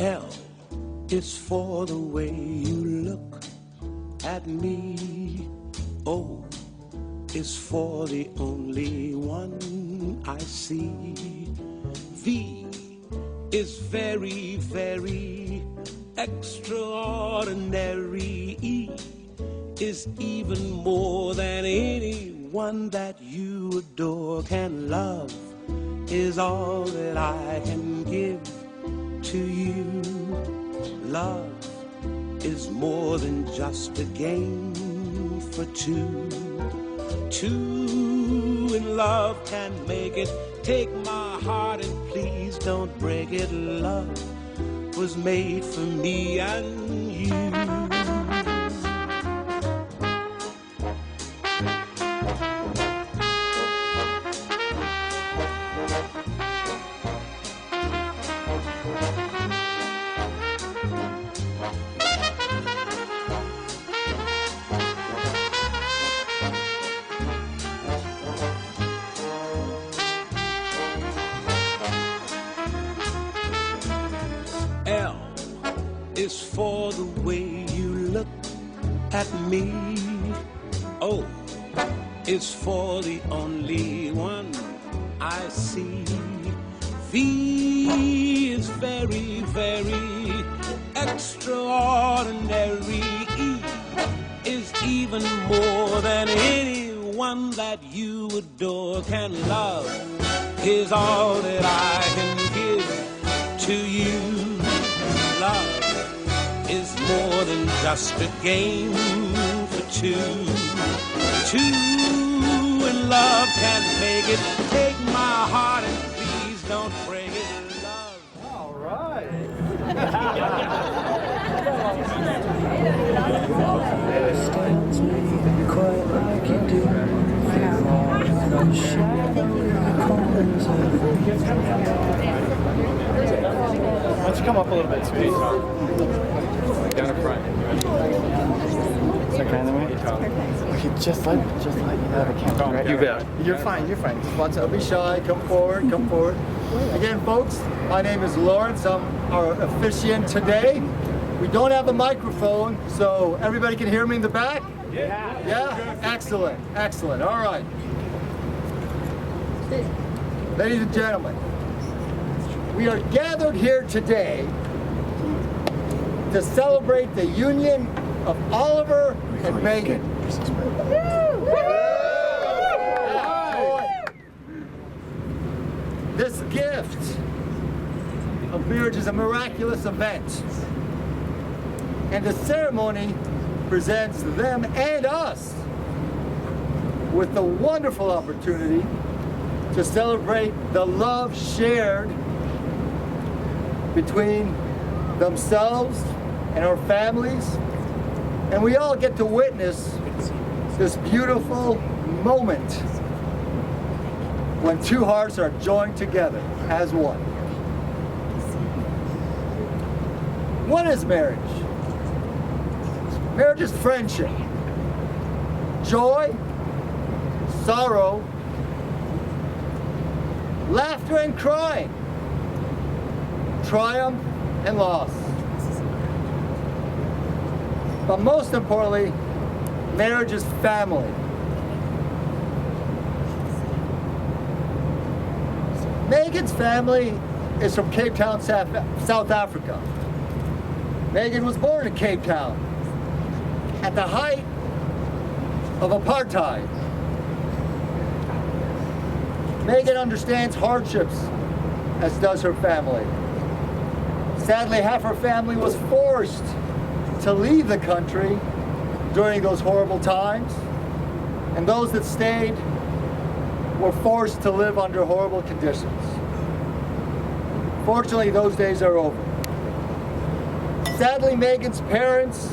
L is for the way you look at me. O is for the only one I see. V is very, very extraordinary. E is even more than anyone that you adore can love. Is all that I can give to you. Love is more than just a game for two. Two in love can make it. Take my heart and please don't break it. Love was made for me and you. L is for the way you look at me. O is for the only one I see. V is very, very extraordinary. E is even more than anyone that you adore can love. Is all that I can give to you. Love is more than just a game for two. Two in love can make it. Take my heart and please don't break it. Love. All right. Quite like you do. Why don't you come up a little bit, sweetie? Down in front. Is that kind of way? Okay, just like you have a camera. Right? You bet. You're fine. Just watch out. Don't be shy. Come forward. Again, folks, my name is Lawrence. I'm our officiant today. We don't have a microphone, so everybody can hear me in the back? Yeah? Excellent. All right. Ladies and gentlemen, we are gathered here today to celebrate the union of Oliver and Megan. This gift of marriage is a miraculous event, and the ceremony presents them and us with the wonderful opportunity to celebrate the love shared between themselves and our families, and we all get to witness this beautiful moment when two hearts are joined together as one. What is marriage? Marriage is friendship, joy, sorrow, laughter and crying, triumph and loss. But most importantly, marriage is family. Megan's family is from Cape Town, South Africa. Megan was born in Cape Town at the height of apartheid. Megan understands hardships, as does her family. Sadly, half her family was forced to leave the country during those horrible times, and those that stayed were forced to live under horrible conditions. Fortunately, those days are over. Sadly, Megan's parents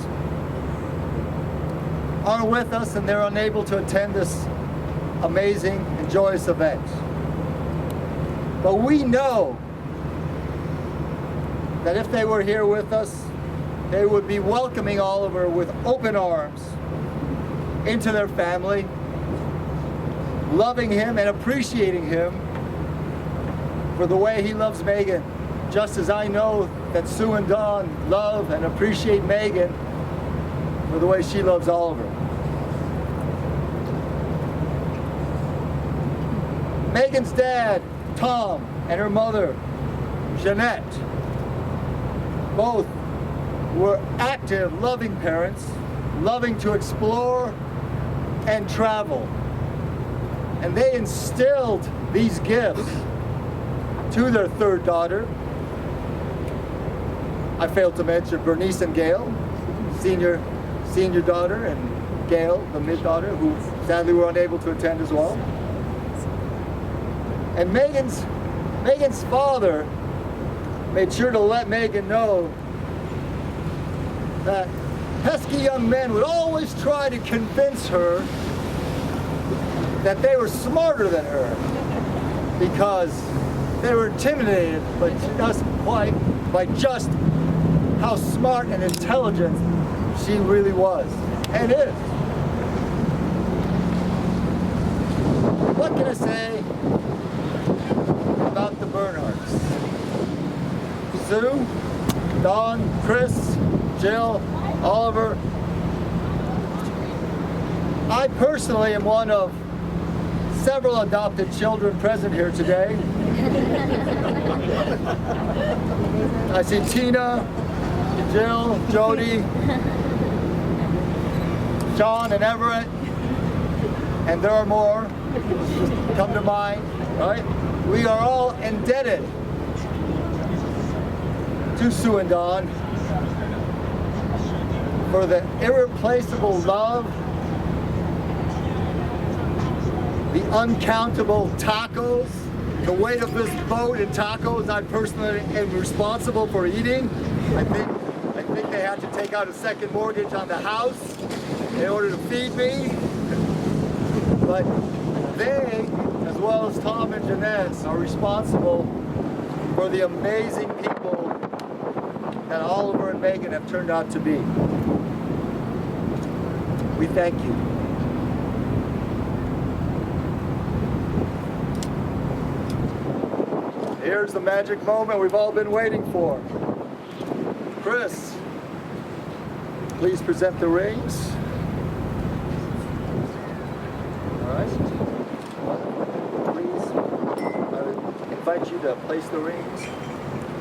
aren't with us, and they're unable to attend this amazing and joyous event. But we know that if they were here with us, they would be welcoming Oliver with open arms into their family, loving him and appreciating him for the way he loves Megan just as I know that Sue and Dawn love and appreciate Megan for the way she loves Oliver. Megan's dad, Tom, and her mother, Jeanette, both were active, loving parents, loving to explore and travel. And they instilled these gifts to their third daughter. I failed to mention Bernice and Gail, senior daughter, and Gail, the mid-daughter, who sadly were unable to attend as well. And Megan's father made sure to let Megan know that pesky young men would always try to convince her that they were smarter than her because they were intimidated, but by just how smart and intelligent she really was and is. What can I say about the Bernhardts? Sue, Dawn, Chris, Jill, Oliver. I personally am one of several adopted children present here today. I see Tina, Jill, Jody, John, and Everett, and there are more come to mind, right? We are all indebted to Sue and Dawn for the irreplaceable love, the uncountable tacos, the weight of this boat in tacos I personally am responsible for eating. I think they had to take out a second mortgage on the house in order to feed me. But they, as well as Tom and Jeanette, are responsible for the amazing people that Oliver and Megan have turned out to be. We thank you. Here's the magic moment we've all been waiting for. Chris, please present the rings. All right. Please, I invite you to place the rings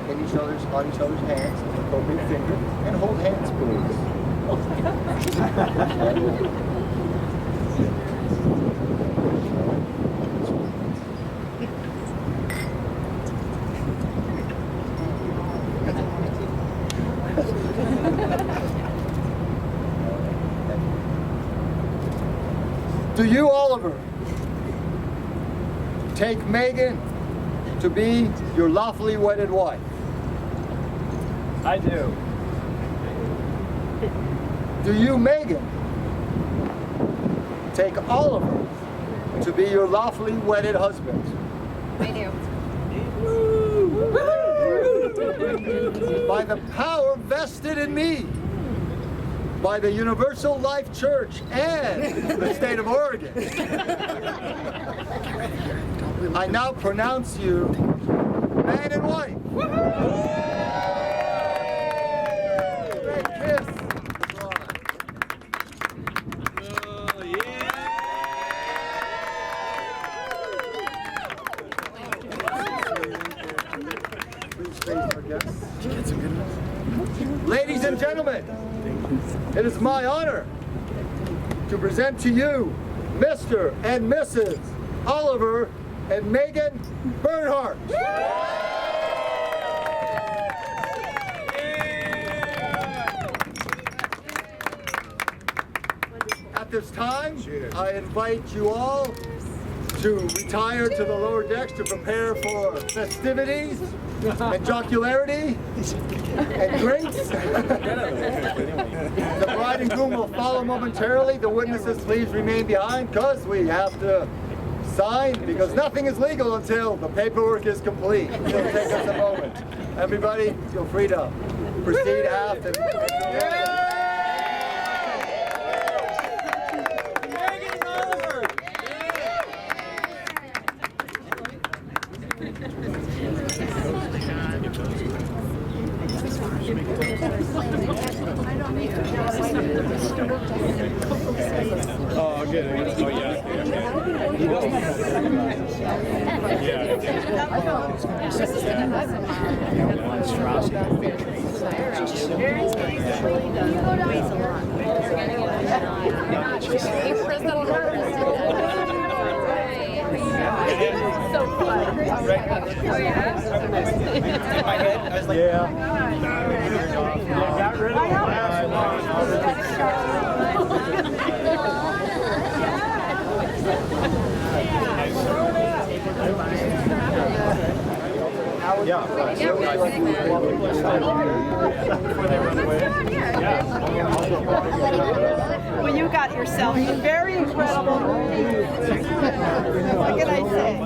on each other's hands, appropriate finger, and hold hands, please. Do you, Oliver, take Megan to be your lawfully wedded wife? I do. Do you, Megan, take Oliver to be your lawfully wedded husband? I do. By the power vested in me by the Universal Life Church and the state of Oregon, I now pronounce you man and wife. Great kiss. Please face our guests. Ladies and gentlemen, it is my honor to present to you Mr. and Mrs. Oliver and Megan Bernhardt. At this time, I invite you all to retire to the lower decks to prepare for festivities and jocularity and drinks. The bride and groom will follow momentarily. The witnesses, please remain behind because we have to sign, because nothing is legal until the paperwork is complete. It'll take us a moment. Everybody, feel free to proceed aft and Oh, good. Oh, yeah. So fun. Oh, yeah? My head, I was like, yeah. Got rid of the last Well, you got yourself a very incredible movie. What can I say?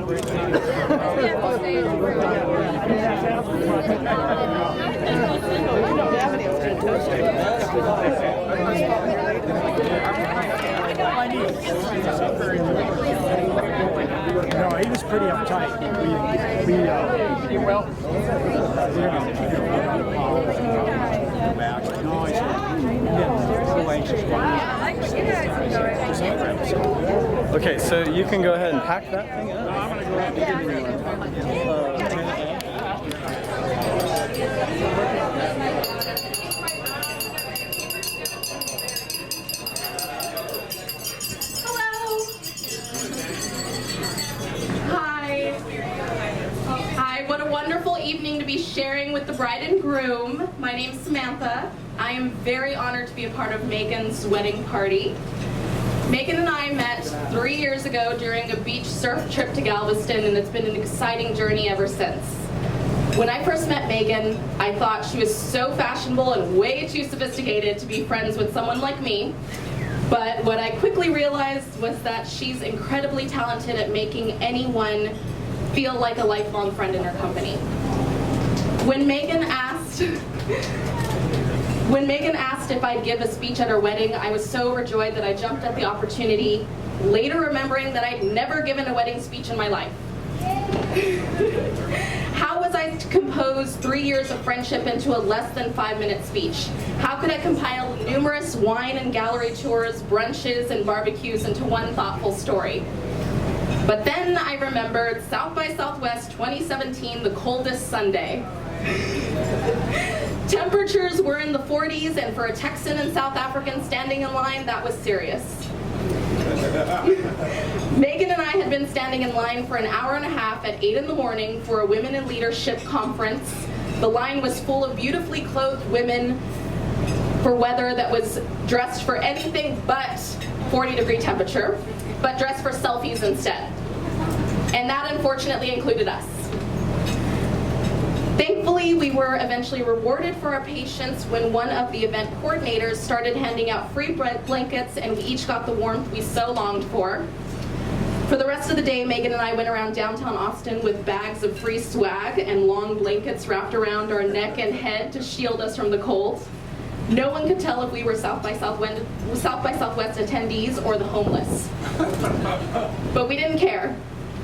No, he was pretty uptight. Okay, so you can go ahead and pack that thing up. I'm going to go ahead and give Hi, what a wonderful evening to be sharing with the bride and groom. My name's Samantha. I am very honored to be a part of Megan's wedding party. Megan and I met 3 years ago during a beach surf trip to Galveston, and it's been an exciting journey ever since. When I first met Megan, I thought she was so fashionable and way too sophisticated to be friends with someone like me. But what I quickly realized was that she's incredibly talented at making anyone feel like a lifelong friend in her company. When Megan asked if I'd give a speech at her wedding, I was so overjoyed that I jumped at the opportunity, later remembering that I'd never given a wedding speech in my life. How was I to compose 3 years of friendship into a less than 5-minute speech? How could I compile numerous wine and gallery tours, brunches, and barbecues into one thoughtful story? But then I remembered South by Southwest 2017, the coldest Sunday. Temperatures were in the 40s, and for a Texan and South African standing in line, that was serious. Megan and I had been standing in line for an hour and a half at 8 in the morning for a Women in Leadership conference. The line was full of beautifully clothed women for weather that was dressed for anything but 40-degree temperature, but dressed for selfies instead. And that unfortunately included us. Thankfully, we were eventually rewarded for our patience when one of the event coordinators started handing out free blankets, and we each got the warmth we so longed for. For the rest of the day, Megan and I went around downtown Austin with bags of free swag and long blankets wrapped around our neck and head to shield us from the cold. No one could tell if we were South by Southwest attendees or the homeless. But we didn't care.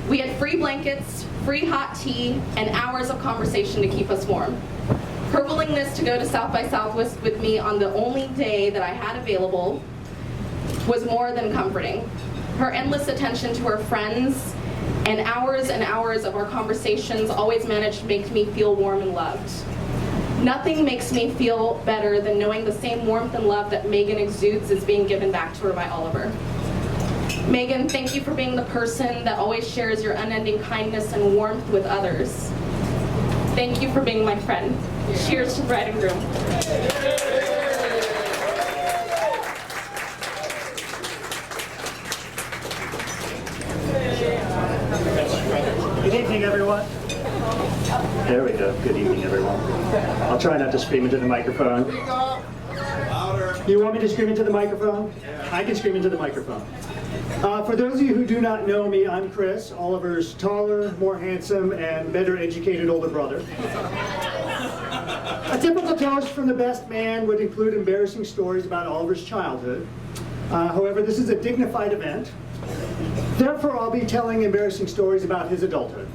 We had free blankets, free hot tea, and hours of conversation to keep us warm. Her willingness to go to South by Southwest with me on the only day that I had available was more than comforting. Her endless attention to her friends and hours of our conversations always managed to make me feel warm and loved. Nothing makes me feel better than knowing the same warmth and love that Megan exudes is being given back to her by Oliver. Megan, thank you for being the person that always shares your unending kindness and warmth with others. Thank you for being my friend. Cheers to the bride and groom. Good evening, everyone. There we go. Good evening, everyone. I'll try not to scream into the microphone. You want me to scream into the microphone? I can scream into the microphone. For those of you who do not know me, I'm Chris, Oliver's taller, more handsome, and better educated older brother. A typical toast from the best man would include embarrassing stories about Oliver's childhood. However, this is a dignified event Therefore, I'll be telling embarrassing stories about his adulthood.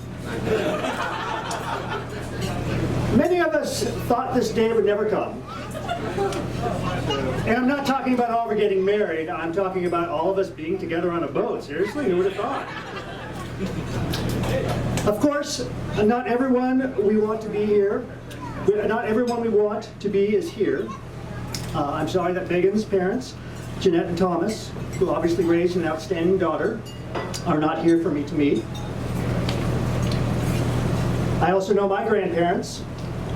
Many of us thought this day would never come. And I'm not talking about Oliver getting married, I'm talking about all of us being together on a boat. Seriously, who would have thought? Of course, not everyone we want to be here, not everyone we want to be is here. I'm sorry that Megan's parents, Jeanette and Thomas, who obviously raised an outstanding daughter, are not here for me to meet. I also know my grandparents,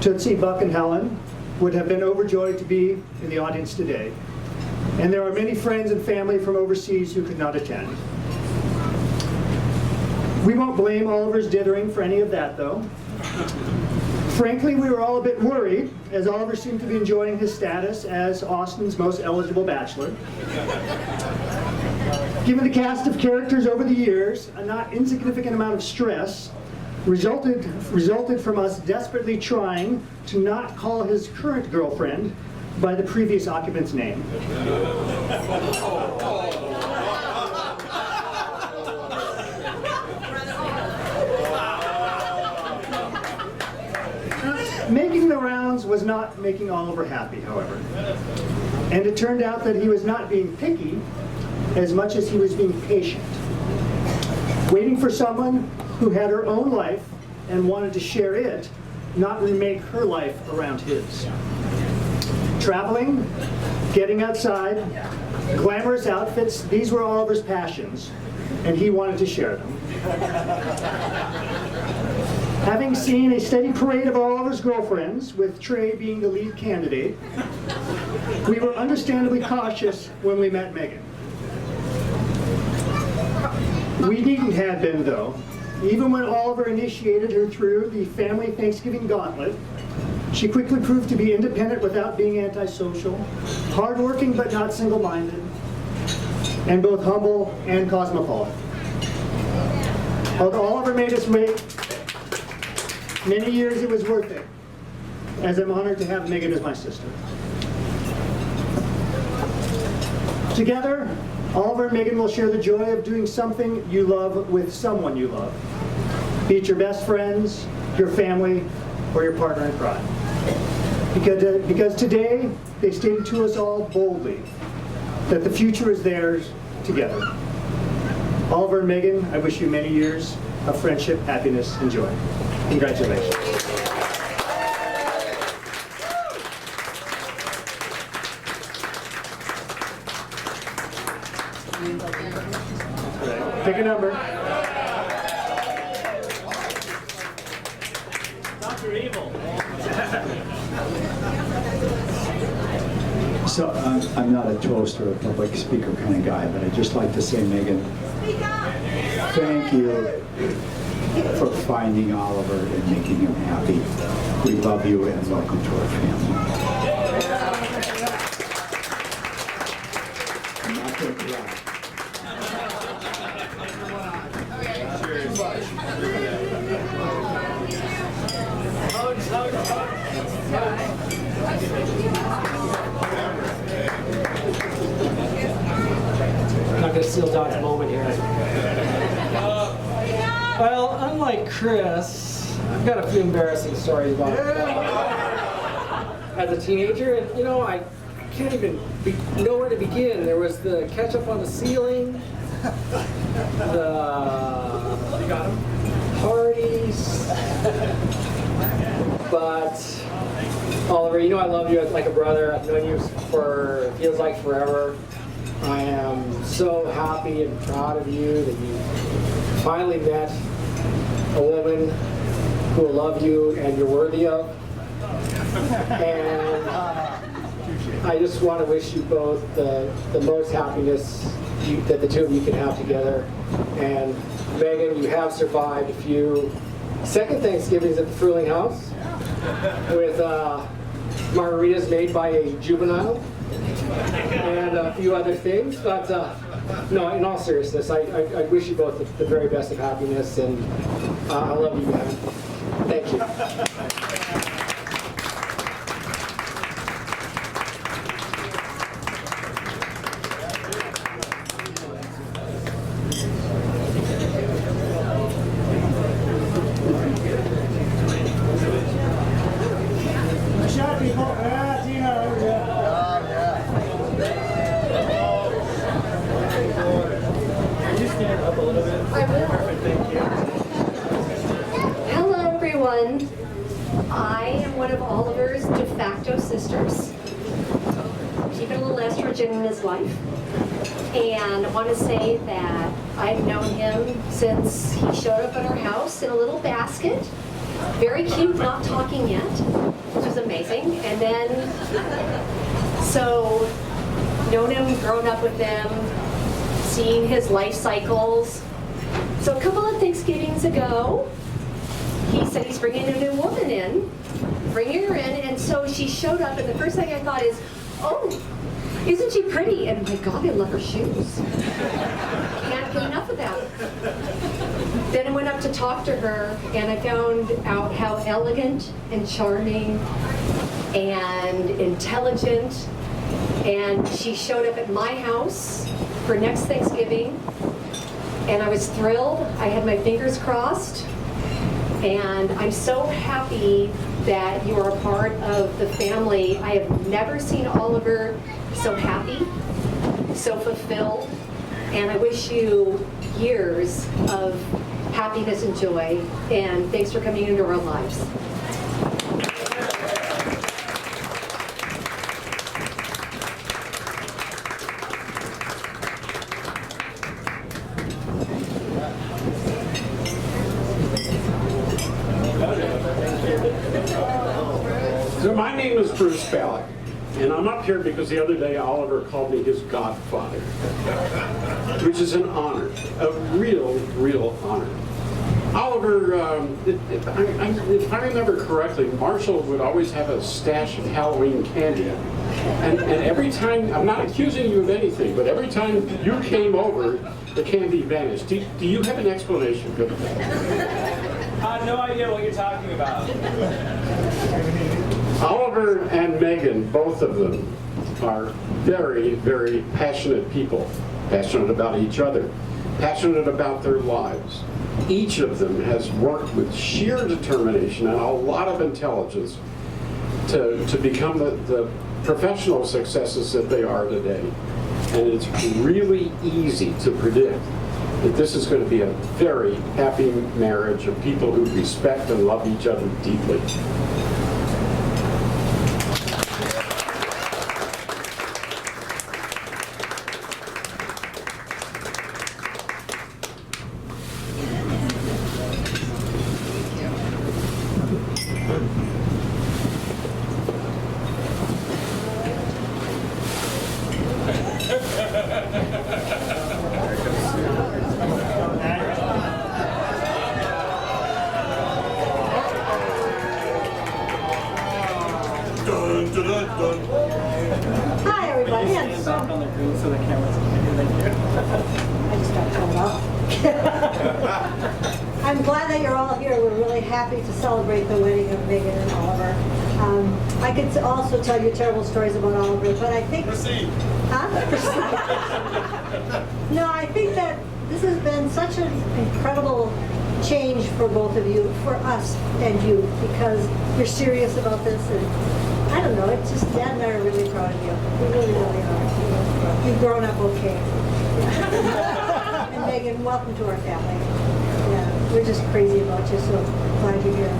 Tootsie, Buck, and Helen, would have been overjoyed to be in the audience today. And there are many friends and family from overseas who could not attend. We won't blame Oliver's dithering for any of that, though. Frankly, we were all a bit worried, as Oliver seemed to be enjoying his status as Austin's most eligible bachelor. Given the cast of characters over the years, a not insignificant amount of stress resulted from us desperately trying to not call his current girlfriend by the previous occupant's name. Making the rounds was not making Oliver happy, however. And it turned out that he was not being picky as much as he was being patient, waiting for someone who had her own life and wanted to share it, not remake her life around his. Traveling, getting outside, glamorous outfits, these were Oliver's passions, and he wanted to share them. Having seen a steady parade of Oliver's girlfriends, with Trey being the lead candidate, we were understandably cautious when we met Megan. We needn't have been, though. Even when Oliver initiated her through the family Thanksgiving gauntlet, she quickly proved to be independent without being antisocial, hardworking but not single-minded, and both humble and cosmopolitan. Although Oliver made us wait many years, it was worth it, as I'm honored to have Megan as my sister. Together, Oliver and Megan will share the joy of doing something you love with someone you love. Be it your best friends, your family, or your partner in crime. Because today, they stated to us all boldly that the future is theirs together. Oliver and Megan, I wish you many years of friendship, happiness, and joy. Congratulations. Pick a number. Dr. Evil. So I'm not a toast or a public speaker kind of guy, but I'd just like to say, Megan, thank you for finding Oliver and making him happy. We love you and welcome to our family. I'm not going to cry. I'm not going to steal Don's moment here. Well, unlike Chris, I've got a few embarrassing stories about as a teenager, and you know, I can't even know where to begin. There was the ketchup on the ceiling, the parties, but Oliver, you know I love you like a brother. I've known you for, feels like forever. I am so happy and proud of you that you finally met a woman who will love you and you're worthy of. And I just want to wish you both the most happiness that the two of you can have together. And Megan, you have survived a few second Thanksgivings at the Fruling House with margaritas made by a juvenile and a few other things. But no, in all seriousness, I wish you both the very best of happiness, and I love you, man. Thank you. oxygen in his life. And I want to say that I've known him since he showed up at our house in a little basket. Very cute, not talking yet, which was amazing. And then, so, known him, grown up with him, seeing his life cycles. So a couple of Thanksgivings ago, he said he's bringing a new woman in, bringing her in, and so she showed up, and the first thing I thought is, oh, isn't she pretty? And my God, I love her shoes. Can't get enough of that. Then I went up to talk to her, and I found out how elegant and charming and intelligent. And she showed up at my house for next Thanksgiving, and I was thrilled. I had my fingers crossed, and I'm so happy that you are a part of the family. I have never seen Oliver so happy, so fulfilled, and I wish you years of happiness and joy, and thanks for coming into our lives. So my name is Bruce Ballack, and I'm up here because the other day Oliver called me his godfather, which is an honor, a real honor. Oliver, if I remember correctly, Marshall would always have a stash of Halloween candy. And every time, I'm not accusing you of anything, but every time you came over, the candy vanished. Do you have an explanation for that? I have no idea what you're talking about. Oliver and Megan, both of them, are very passionate people. Passionate about each other. Passionate about their lives. Each of them has worked with sheer determination and a lot of intelligence to become the professional successes that they are today. And it's really easy to predict that this is going to be a very happy marriage of people who respect and love each other deeply. Hi, everybody. I just got told off. I'm glad that you're all here. We're really happy to celebrate the wedding of Megan and Oliver. I could also tell you terrible stories about Oliver, but I think... Proceed. Huh? No, I think that this has been such an incredible change for both of you, for us and you, because you're serious about this, and I don't know, it's just, Dad and I are really proud of you. We really are. You've grown up okay. And Megan, welcome to our family. Yeah, we're just crazy about you, so glad you're here.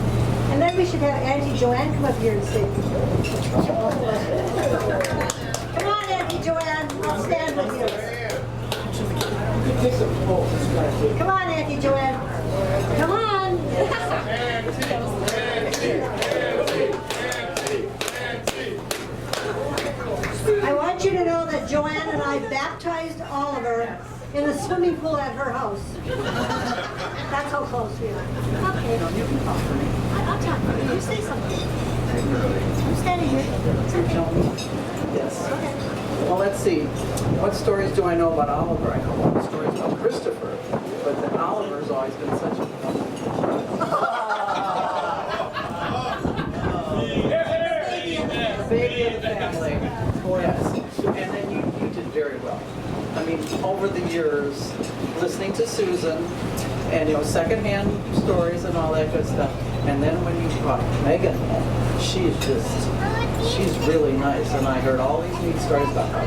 And then we should have Auntie Joanne come up here and sing. Come on, Auntie Joanne, I'll stand with you. Come on, Auntie Joanne. Come on. I want you to know that Joanne and I baptized Oliver in a swimming pool at her house. That's how close we are. Okay. I'll talk. You say something. I'm standing here. It's okay. Yes. Okay. Well, let's see. What stories do I know about Oliver? I know a lot of stories about Christopher, but then Oliver's always been such a baby of the family. Yes. And then you did very well. I mean, over the years, listening to Susan, and secondhand stories and all that good stuff. And then when you brought Megan home, she's really nice. And I heard all these neat stories about how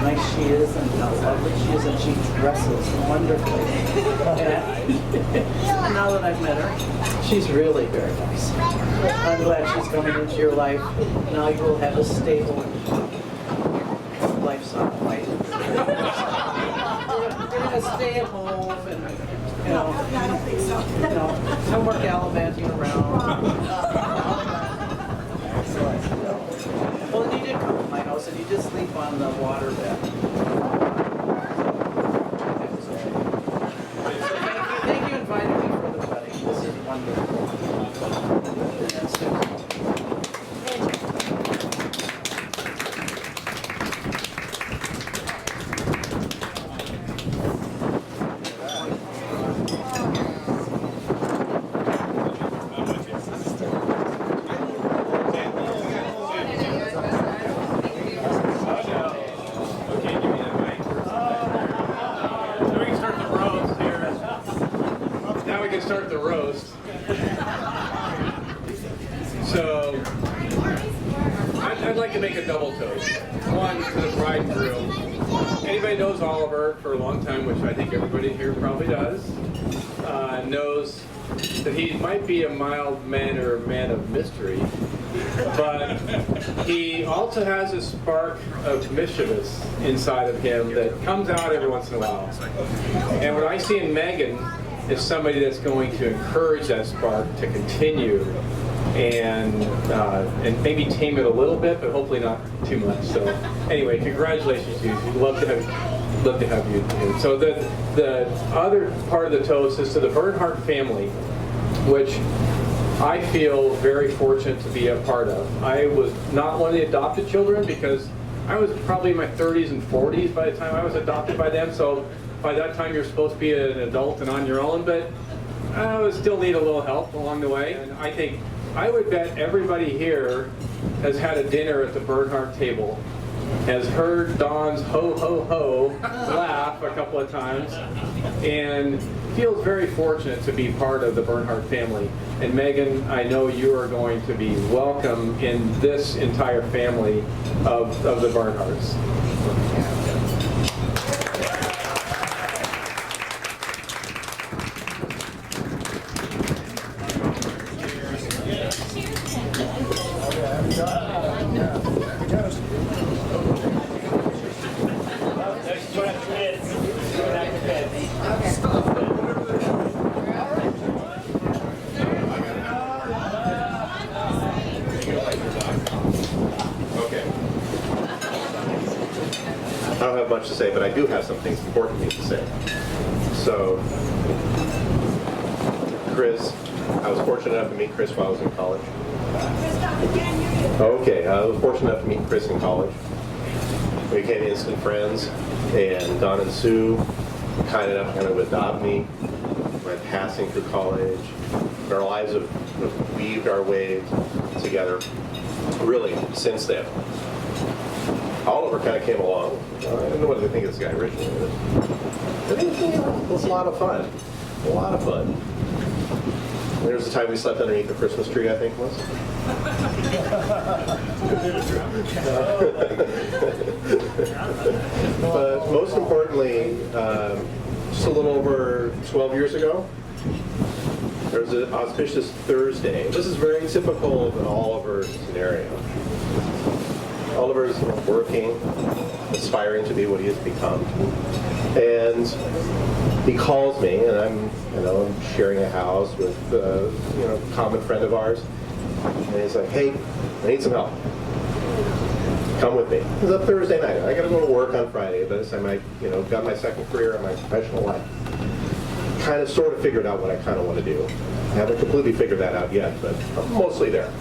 nice she is and how lovely she is, and she dresses wonderfully. And now that I've met her, she's really very nice. I'm glad she's coming into your life. Now you will have a stable life son, right? You're gonna stay at home and, you know, I don't think so. no more gallivanting around. Well, and you did come to my house and you did sleep on the water bed. Thank you inviting me for the wedding. This is wonderful. And Susan. Start the roast. So, I'd like to make a double toast. One to the bride and groom. Anybody knows Oliver for a long time, which I think everybody here probably does, knows that he might be a mild-mannered man of mystery, but he also has a spark of mischievous inside of him that comes out every once in a while. And what I see in Megan is somebody that's going to encourage that spark to continue and maybe tame it a little bit, but hopefully not too much. So anyway, congratulations to you. We'd love to have you here. So the other part of the toast is to the Bernhardt family, which I feel very fortunate to be a part of. I was not one of the adopted children because I was probably in my 30s and 40s by the time I was adopted by them. So by that time, you're supposed to be an adult and on your own, but I would still need a little help along the way. And I would bet everybody here has had a dinner at the Bernhardt table, has heard Don's ho, ho, ho laugh a couple of times, and feels very fortunate to be part of the Bernhardt family. And Megan, I know you are going to be welcome in this entire family of the Bernhardts. I don't have much to say, but I do have some things important to say. So, Chris, I was fortunate enough to meet Chris while I was in college. Okay, I was fortunate enough to meet Chris in college. We became instant friends, and Don and Sue were kind enough to kind of adopt me. Went passing through college. Our lives have weaved our way together, really, since then. Oliver kind of came along. I don't know what to think of this guy originally. It was a lot of fun. A lot of fun. There was the time we slept underneath the Christmas tree, I think it was. But most importantly, just a little over 12 years ago, there was an auspicious Thursday. This is very typical of an Oliver scenario. Oliver's working, aspiring to be what he has become. And he calls me, and I'm sharing a house with a common friend of ours. And he's like, "Hey, I need some help. Come with me." It's a Thursday night. I got to go to work on Friday. By this time, I got my second career in my professional life. Kind of sort of figured out what I kind of want to do. I haven't completely figured that out yet, but I'm mostly there.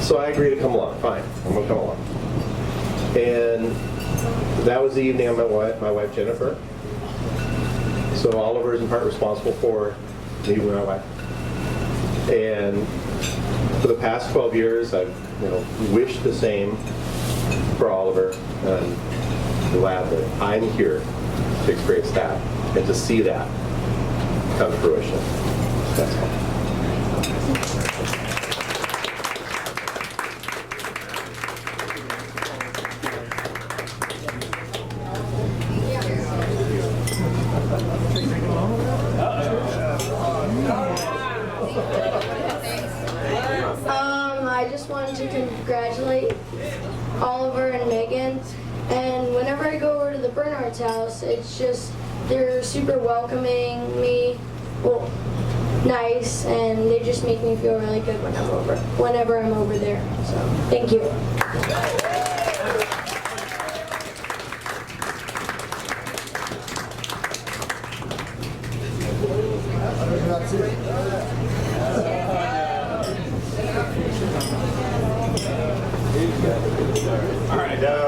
So I agreed to come along. Fine, I'm going to come along. And that was the evening I met my wife Jennifer. So Oliver is in part responsible for me with my wife. And for the past 12 years, I've wished the same for Oliver, and I'm glad that I'm here to experience that and to see that come to fruition. That's all. I just wanted to congratulate Oliver and Megan And whenever I go over to the Bernhardt's house, it's just, they're super welcoming me, well, nice, and they just make me feel really good whenever I'm over there. So, thank you.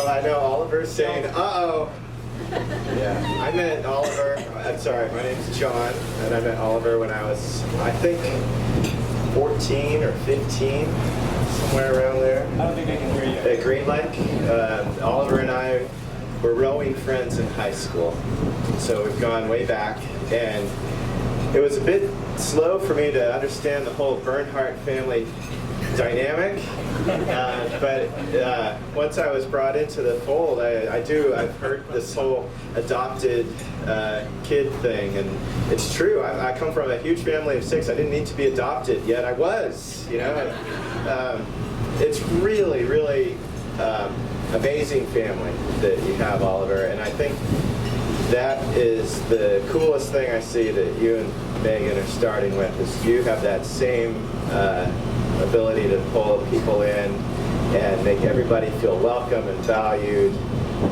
I know Oliver's saying, uh-oh. Yeah, I met Oliver, I'm sorry, my name's John, and I met Oliver when I was, I think, 14 or 15, somewhere around there. I don't think I can hear you. At Green Lake. Oliver and I were rowing friends in high school, so we've gone way back, and it was a bit slow for me to understand the whole Bernhardt family dynamic, but once I was brought into the fold, I've heard this whole adopted kid thing, and it's true. I come from a huge family of 6. I didn't need to be adopted, yet I was, you know. It's really, really amazing family that you have, Oliver, and I think that is the coolest thing I see that you and Megan are starting with, is you have that same ability to pull people in and make everybody feel welcome and valued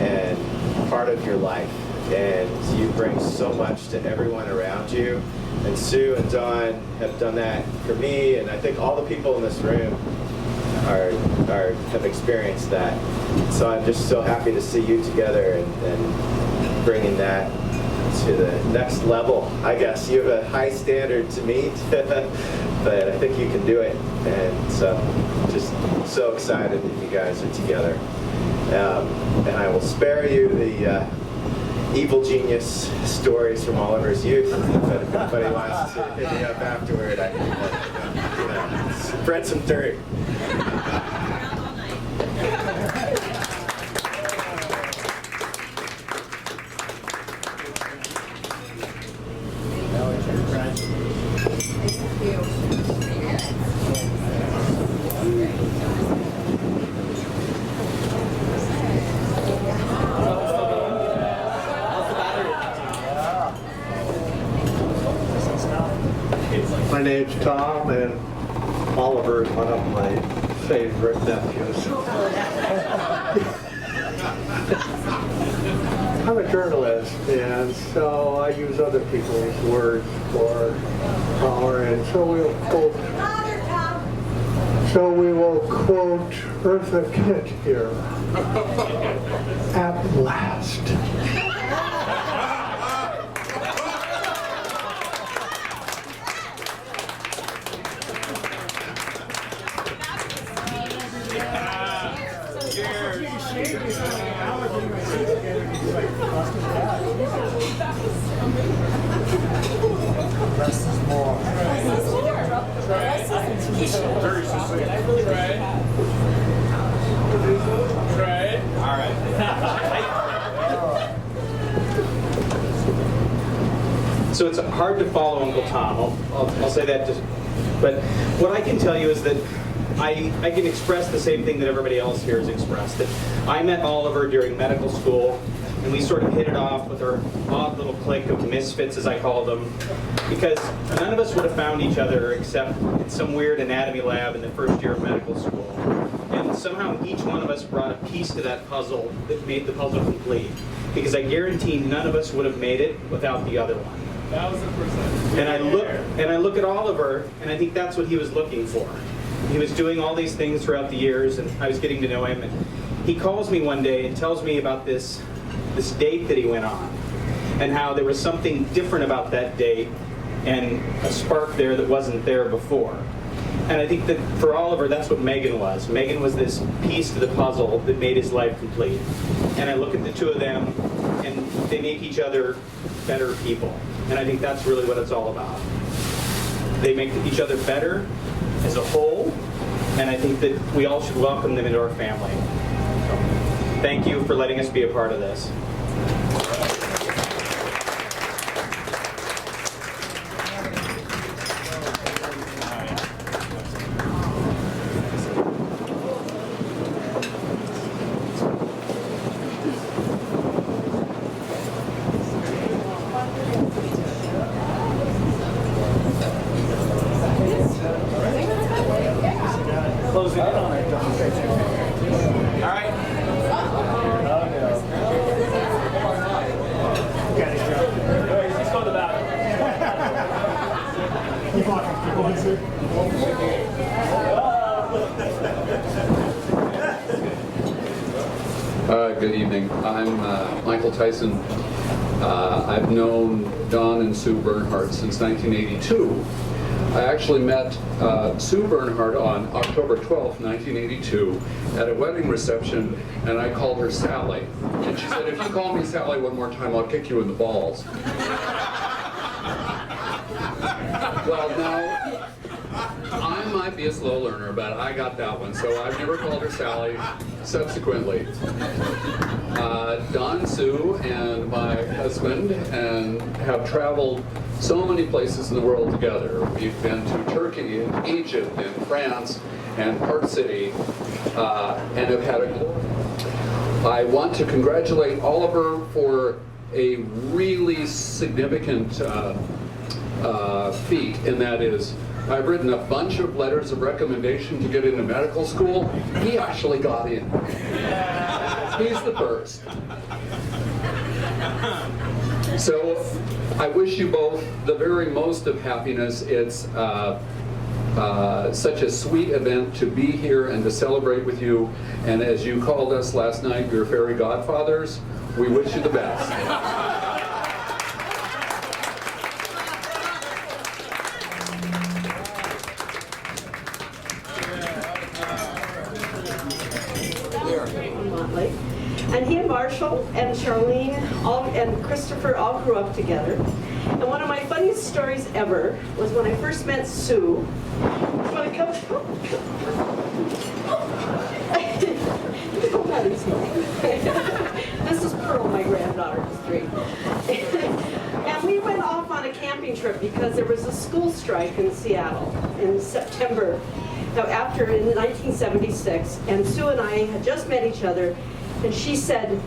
and part of your life. And you bring so much to everyone around you. And Sue and Dawn have done that for me, and I think all the people in this room have experienced that. So I'm just so happy to see you together and bringing that to the next level. I guess you have a high standard to meet, but I think you can do it. And so just so excited that you guys are together. And I will spare you the evil genius stories from Oliver's youth, but if anybody wants to hit me up afterward, I can spread some dirt. My name's Tom, and Oliver is one of my favorite nephews. I'm a journalist, and so I use other people's words for power, and so we will quote Eartha Kitt here. At last. So it's hard to follow Uncle Tom. I'll say that. But what I can tell you is that I can express the same thing that everybody else here has expressed. That I met Oliver during medical school, and we sort of hit it off with our odd little clique of misfits, as I call them, because none of us would have found each other except in some weird anatomy lab in the first year of medical school. And somehow each one of us brought a piece to that puzzle that made the puzzle complete. Because I guarantee none of us would have made it without the other one. 1,000%. And I look at Oliver, and I think that's what he was looking for. He was doing all these things throughout the years, and I was getting to know him. And he calls me one day and tells me about this date that he went on, and how there was something different about that date, and a spark there that wasn't there before. And I think that for Oliver, that's what Megan was. Megan was this piece to the puzzle that made his life complete. And I look at the two of them, and they make each other better people. And I think that's really what it's all about. They make each other better as a whole, and I think that we all should welcome them into our family. So, thank you for letting us be a part of this. Good evening. I'm Michael Tyson. I've known Don and Sue Bernhardt since 1982. I actually met Sue Bernhardt on October 12th, 1982 at a wedding reception, and I called her Sally. And she said, if you call me Sally one more time, I'll kick you in the balls. Well, now, I might be a slow learner, but I got that one, so I've never called her Sally subsequently. Don, Sue, and my husband and have traveled so many places in the world together. We've been to Turkey and Egypt and France and Park City and have had I want to congratulate Oliver for a really significant feat, and that is I've written a bunch of letters of recommendation to get into medical school. He actually got in. He's the first. So I wish you both the very most of happiness. It's such a sweet event to be here and to celebrate with you. And as you called us last night, your fairy godfathers, we wish you the best. And he and Marshall and Charlene and Christopher all grew up together. And one of my funniest stories ever was when I first met Sue. When I come, this is Pearl, my granddaughter, who's 3. And we went off on a camping trip because there was a school strike in Seattle in September in 1976. And Sue and I had just met each other. And she said,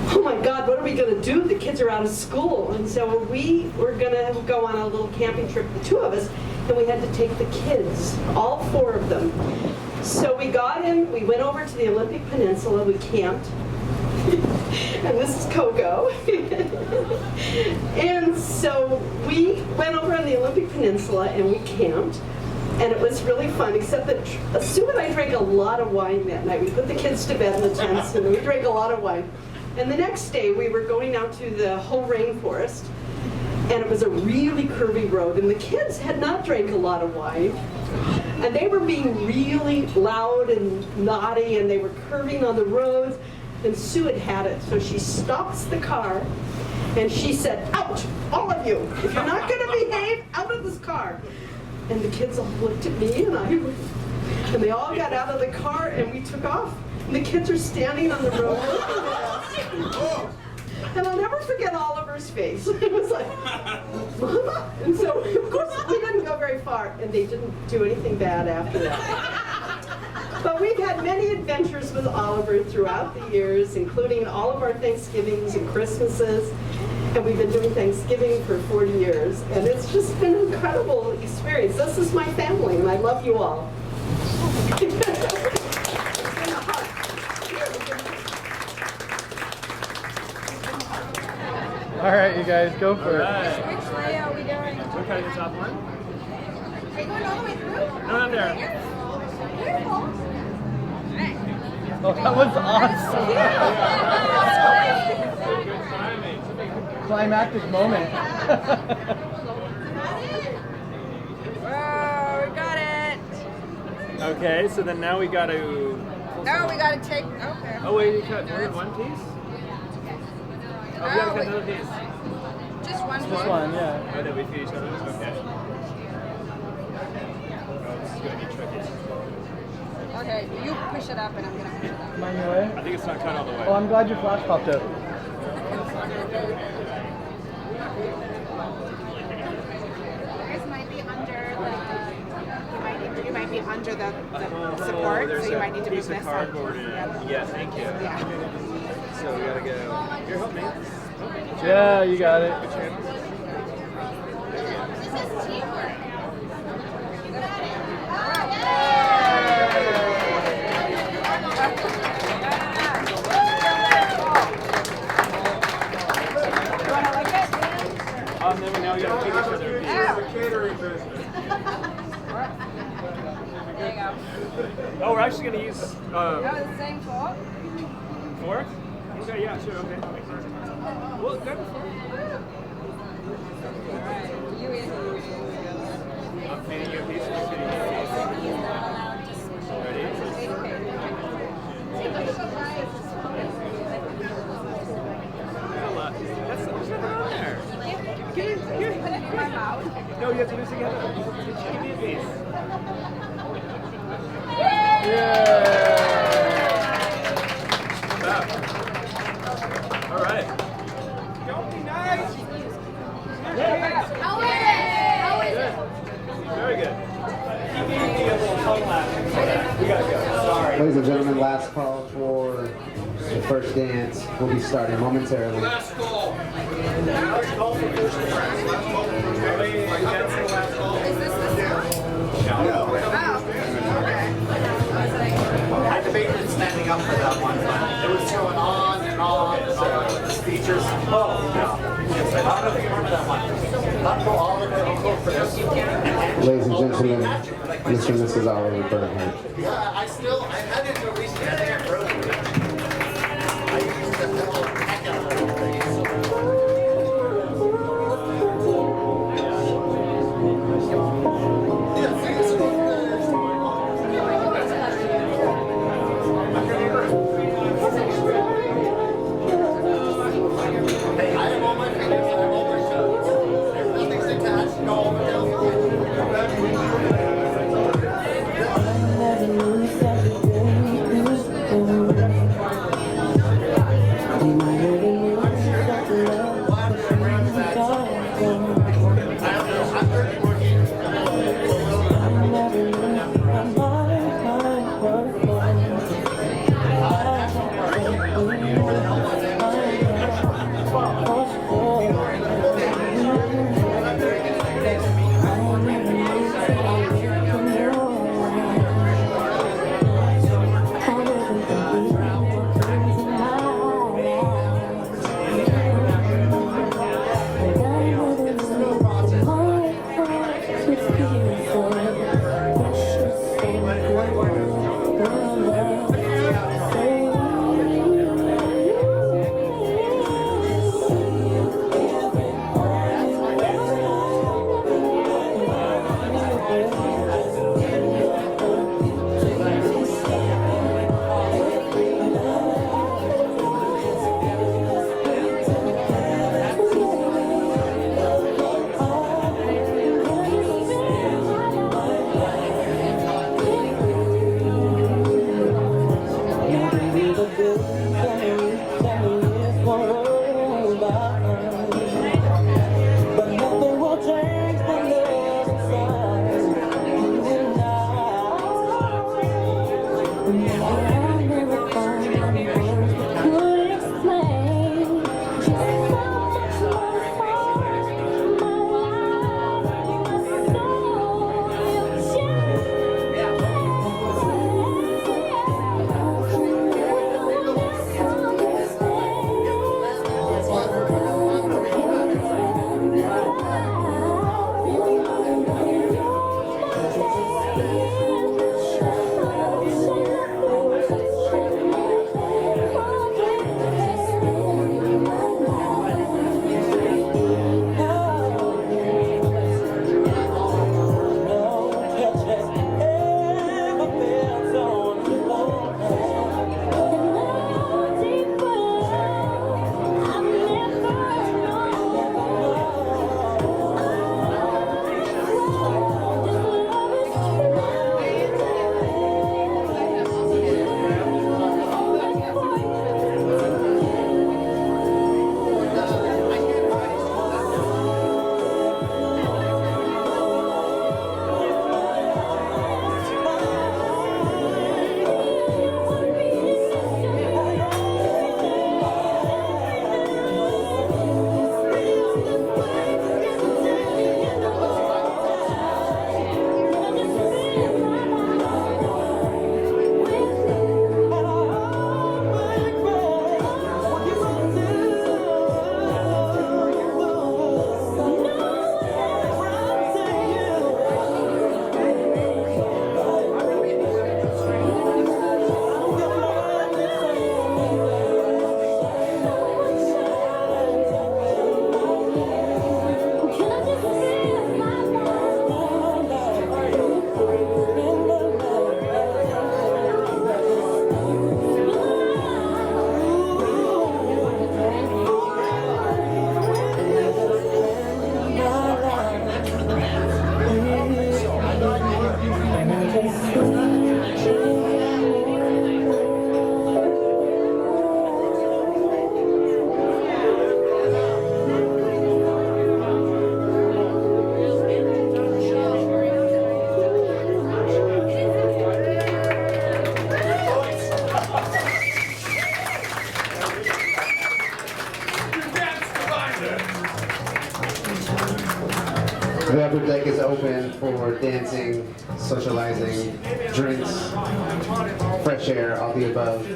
oh my God, what are we going to do? The kids are out of school. And so we were going to go on a little camping trip, the 2 of us, and we had to take the kids, all 4 of them. So we got in, we went over to the Olympic Peninsula, we camped. And this is Coco. And so we went over on the Olympic Peninsula and we camped. And it was really fun, except that Sue and I drank a lot of wine that night. We put the kids to bed in the tents, and we drank a lot of wine. And the next day, we were going out to the whole rainforest, and it was a really curvy road, and the kids had not drank a lot of wine, and they were being really loud and naughty, and they were curving on the roads, and Sue had had it. So she stops the car, and she said, out, all of you. If you're not going to behave, out of this car. And the kids all looked at me and and they all got out of the car and we took off. And the kids are standing on the road looking at us. And I'll never forget Oliver's face. It was like, Mama? And so, of course, we didn't go very far and they didn't do anything bad after that. But we've had many adventures with Oliver throughout the years, including all of our Thanksgivings and Christmases. And we've been doing Thanksgiving for 40 years. And it's just been an incredible experience. This is my family, and I love you all. All right, you guys, go for it. Which way are we going? Okay, the top one. Are you going all the way through? No, not there. Careful. Oh, that was awesome. Climactic moment. Whoa, we got it. Okay, so then now we got to... Oh, we got to take... Okay. Oh, wait, you cut one piece? Oh, we got to cut another piece. Just one. Just one, yeah. Oh, that we feed each other? Okay. Oh, this is going to be tricky. Okay, you push it up and I'm going to push it up. Am I in your way? I think it's not cut all the way. Oh, I'm glad your flash popped up. Yours might be under the... You might be under the support, so you might need to move this side. Yeah, thank you. Yeah. So we gotta go. Here, help me. Yeah, you got it. This is teamwork. You got it. Then now we gotta feed each other. Yeah. It's a catering business. There you go. Oh, we're actually going to use... the same fork. Fork? Okay, yeah, sure, okay. Well, grab a fork. I'm painting you a piece. Ready? That's nothing on there. Get it. Put it in my mouth. No, you have to do it together. Give me a piece. Yeah. All right. Don't be nice. How is it? Very good. Keep me a little tongue laughing. We gotta go. Sorry. Ladies and gentlemen, last call for the first dance. We'll be starting momentarily. Last call. Last call for first dance. Last call for first dance. Last call. Is this the sound? No. I debated standing up for that one, but it was going on and on and on with the speeches. Oh, no. Yes, I don't know if you remember that one. Uncle Oliver, Uncle Chris. Ladies and gentlemen, Mr. and Mrs. Oliver Bernhardt. Yeah, I had it until recently. I think I broke it. I used to know the heck out of that thing. Hey, I have all my fingers, I have all my toes. There's nothing's attached, no overdose. open for dancing, socializing, drinks, fresh air, all the above.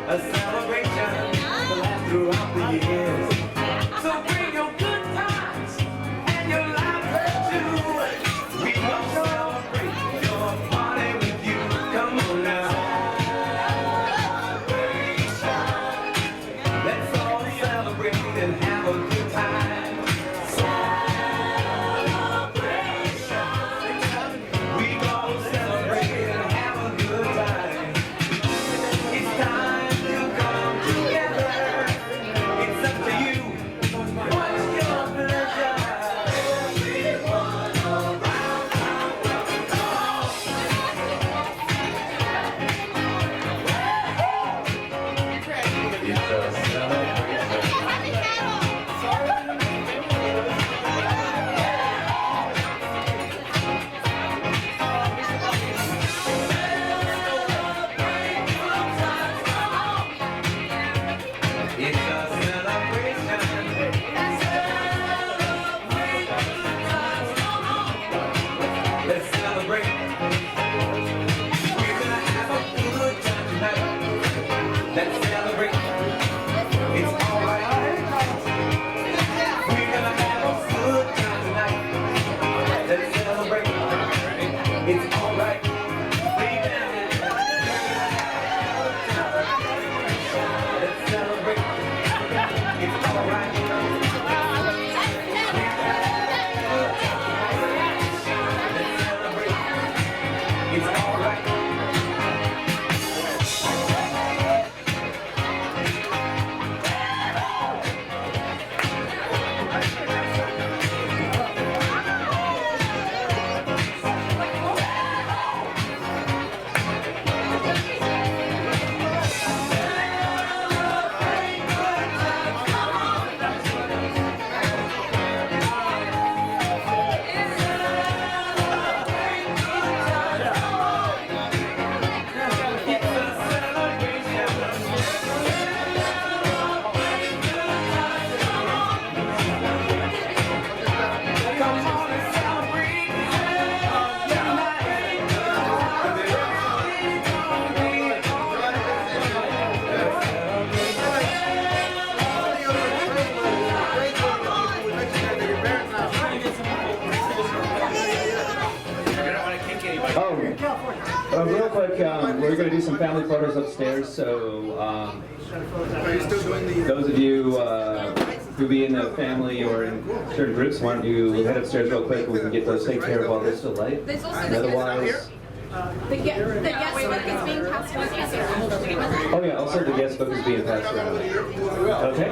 a celebration will last throughout the years. So bring your good times and your laughter too. We will celebrate your party with you. Come on now. Let's all celebrate and have a good time. We gonna celebrate and have a good time. It's time to come together. It's up to you. What's your pleasure? It's a celebration. Let's celebrate. We're gonna have a good time tonight. Let's celebrate. It's alright. We're gonna have a good time tonight. Let's celebrate. It's alright. Let's celebrate. It's alright. It's alright. Real quick, we're going to do some family photos upstairs, so those of you who be in a family or in certain groups, why don't you head upstairs real quick and we can get those taken care of while they're still light. There's also And otherwise, the guest book is being passed around. oh yeah, also the guest book is being passed around. Okay.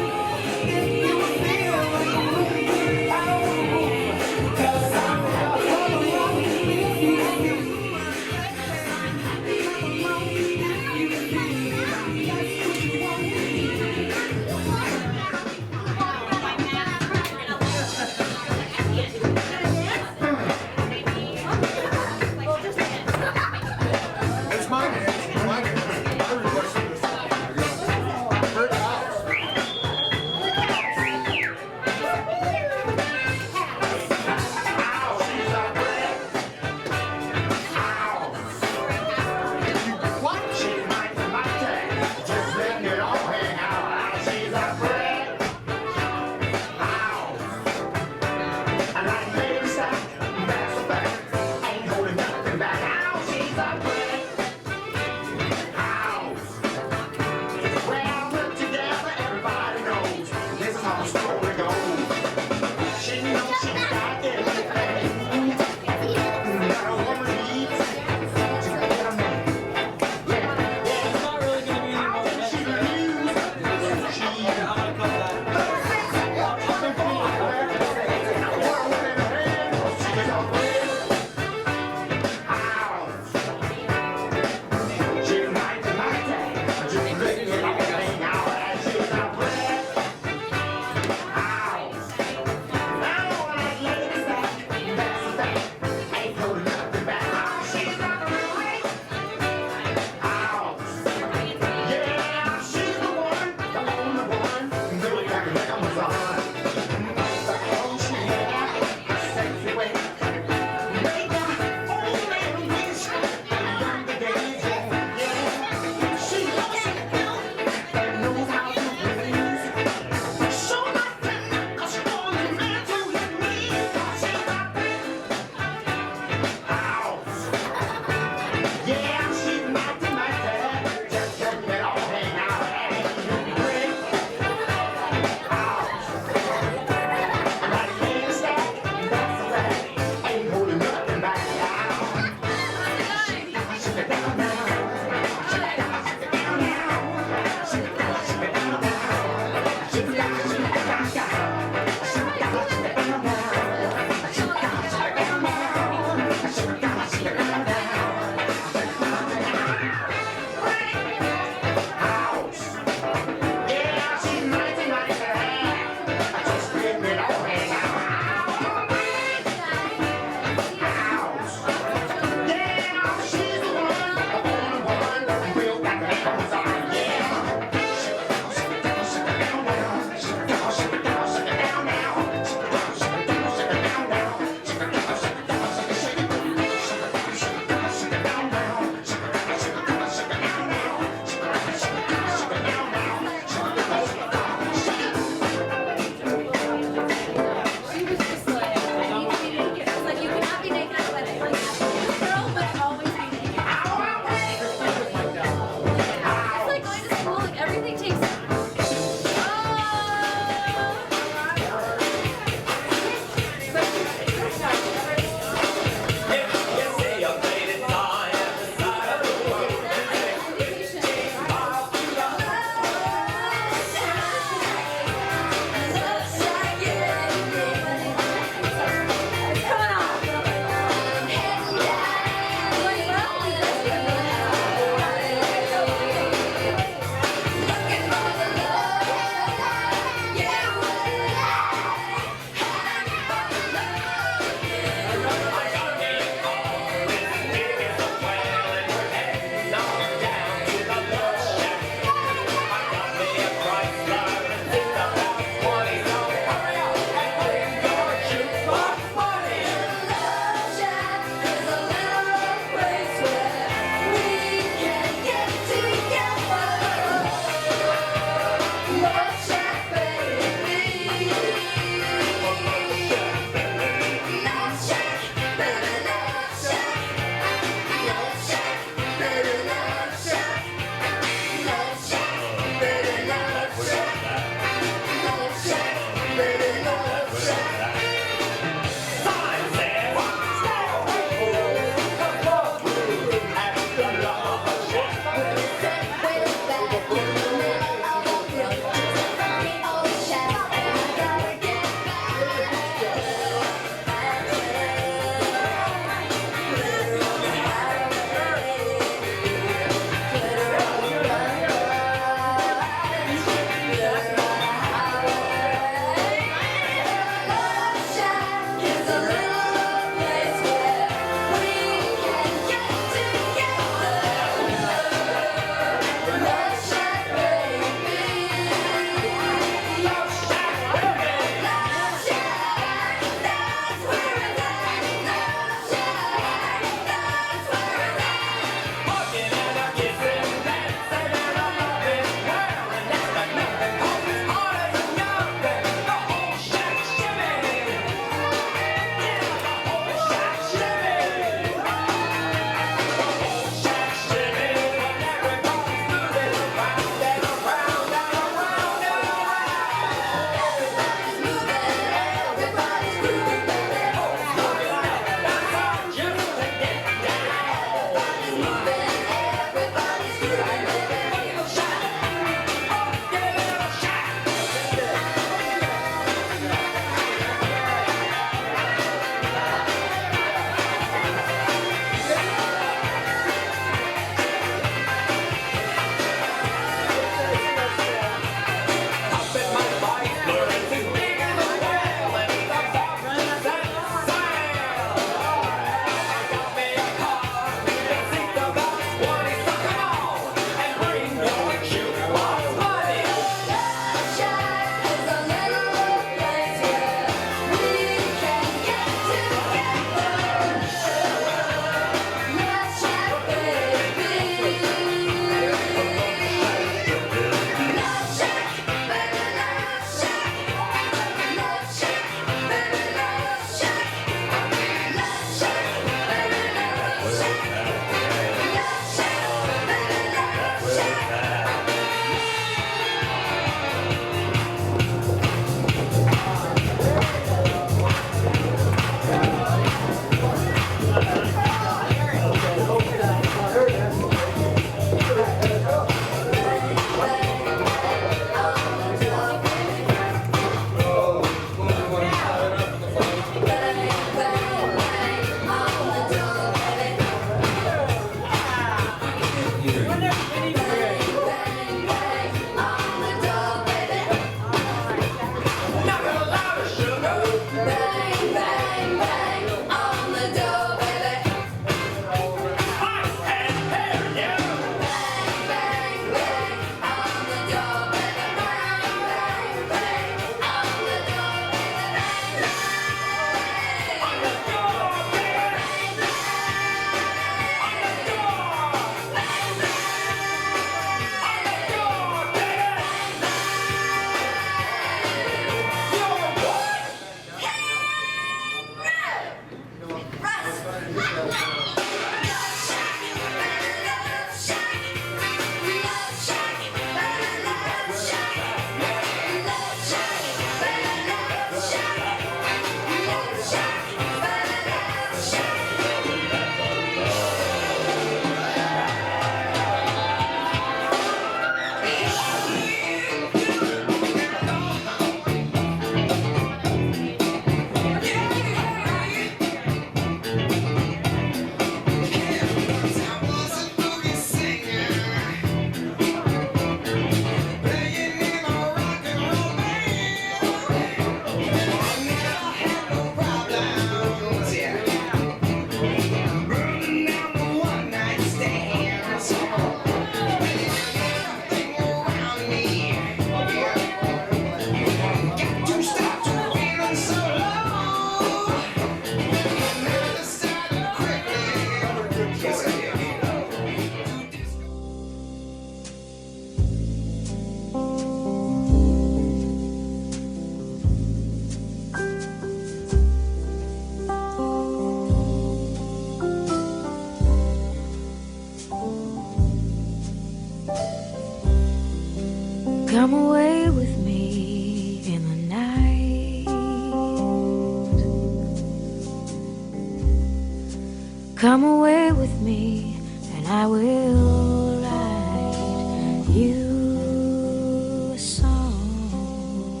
Come away with me and I will write you a song.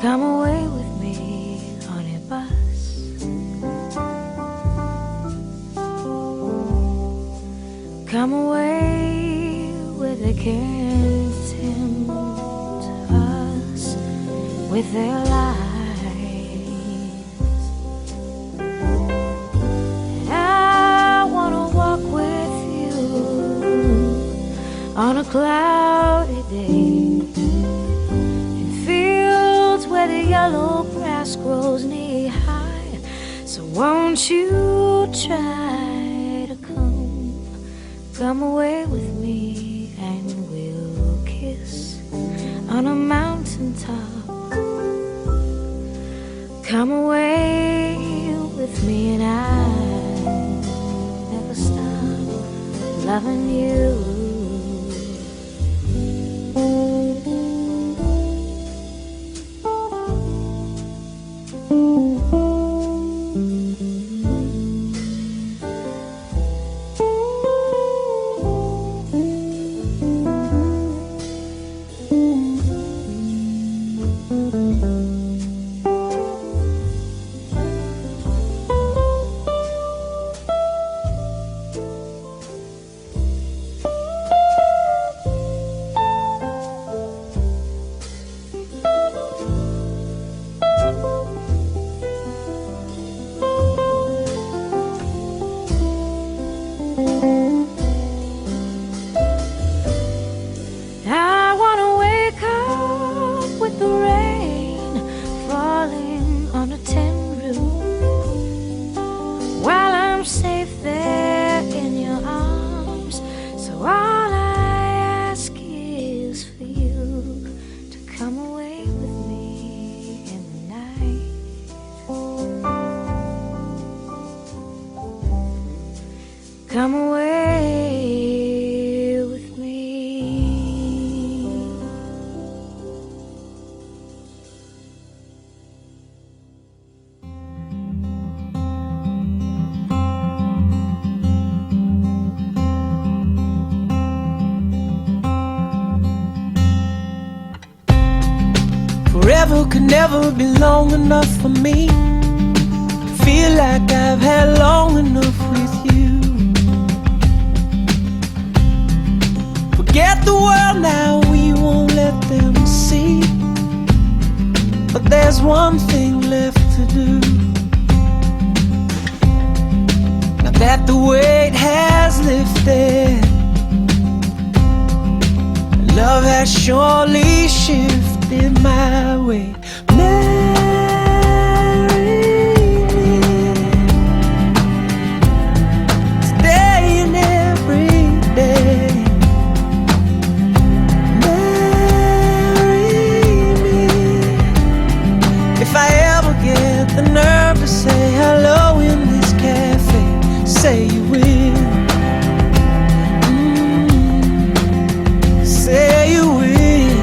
Come away with me on a bus. Come away with a tempt us with their lies. On a cloudy day, in fields where the yellow grass grows knee high. So won't you try to come away with me, and we'll kiss on a mountaintop. Come away with me and I'll never stop loving you. Come away with me. Forever could never be long enough for me. Feel like I've had long enough with you. Forget the world now, we won't let them see. But there's one thing left to do. Now that the weight has lifted, love has surely shifted my way. Say hello in this cafe, say you will. Say you will.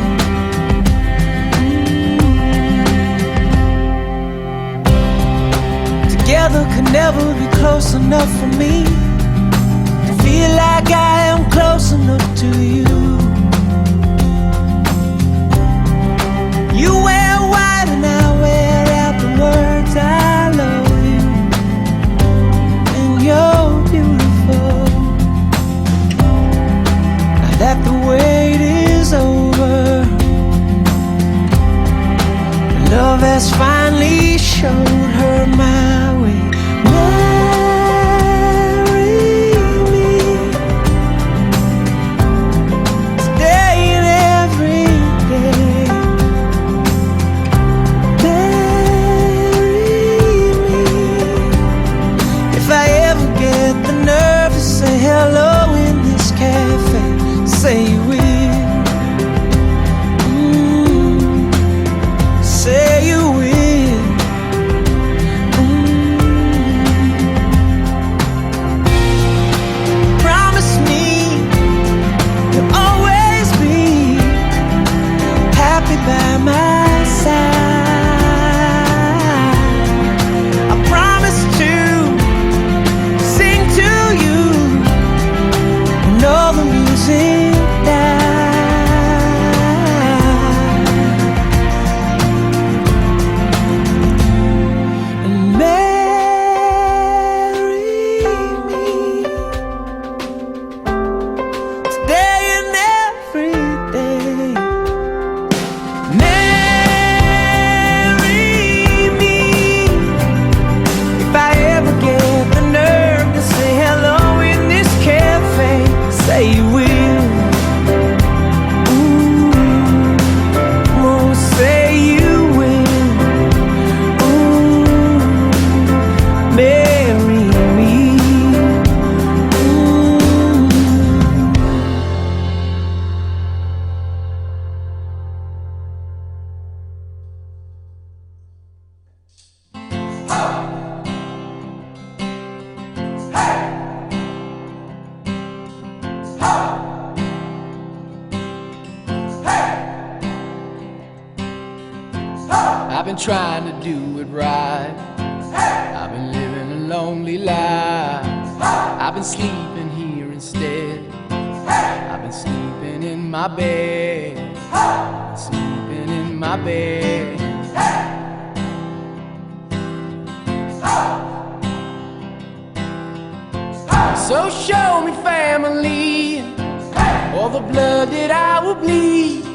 Together could never be close enough for me to feel like I am close enough to you. You wear white and I wear out the words I love you, and you're beautiful. Now that the wait is over, love has finally showed her my way. Marry me today and every day. Say hello in this cafe, say you will. Say you will. Promise me you'll always be happy by my side. been trying to do it right. I've been living a lonely life. I've been sleeping here instead. I've been sleeping in my bed. Sleeping in my bed. So show me family, all the blood that I will bleed.